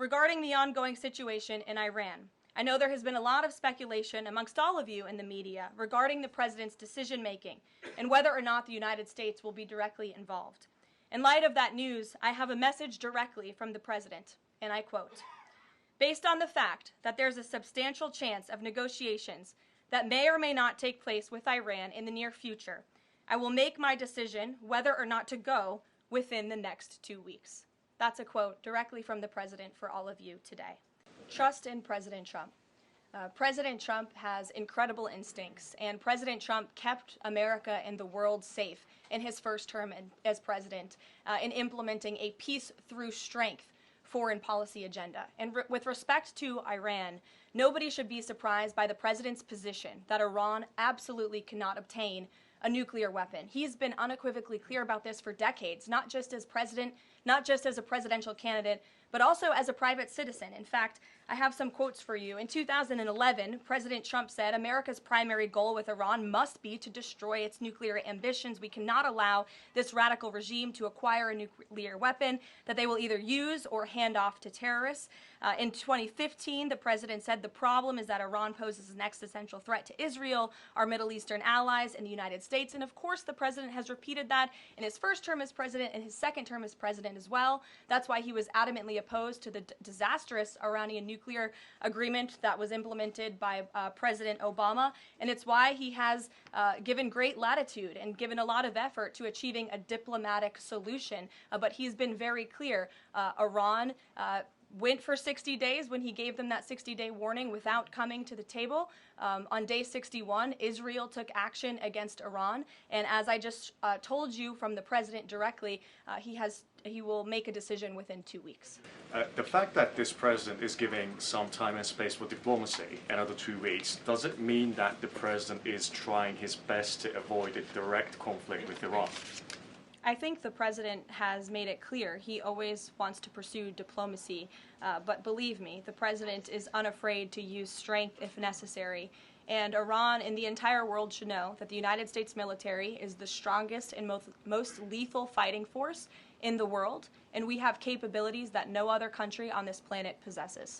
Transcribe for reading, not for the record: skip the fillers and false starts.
Regarding the ongoing situation in Iran, I know there has been a lot of speculation amongst all of you in the media regarding the president's decision-making and whether or not the United States will be directly involved. In light of that news, I have a message directly from the president, and I quote, "Based on the fact that there's a substantial chance of negotiations that may or may not take place with Iran in the near future, I will make my decision whether or not to go within the next 2 weeks." That's a quote directly from the president for all of you today. Trust in President Trump. President Trump has incredible instincts, and President Trump kept America and the world safe in his first term as president in implementing a peace through strength foreign policy agenda. And with respect to Iran, nobody should be surprised by the president's position that Iran absolutely cannot obtain a nuclear weapon. He's been unequivocally clear about this for decades, not just as president, not just as a presidential candidate, but also as a private citizen. In fact, I have some quotes for you. In 2011, President Trump said, "America's primary goal with Iran must be to destroy its nuclear ambitions. We cannot allow this radical regime to acquire a nuclear weapon that they will either use or hand off to terrorists." In 2015, the president said, "The problem is that Iran poses an existential threat to Israel, our Middle Eastern allies, and the United States." And of course, the president has repeated that in his first term as president and his second term as president as well. That's why he was adamantly opposed to the disastrous Iranian nuclear agreement that was implemented by President Obama. And it's why he has given great latitude and given a lot of effort to achieving a diplomatic solution. But he's been very clear. Iran went for 60 days when he gave them that 60-day warning without coming to the table. On day 61, Israel took action against Iran. And as I just told you from the president directly, he will make a decision within 2 weeks. The fact that this president is giving some time and space for diplomacy, another 2 weeks, does it mean that the president is trying his best to avoid a direct conflict with Iran? I think the president has made it clear he always wants to pursue diplomacy, but believe me, the president is unafraid to use strength if necessary. And Iran and the entire world should know that the United States military is the strongest and most lethal fighting force in the world, and we have capabilities that no other country on this planet possesses.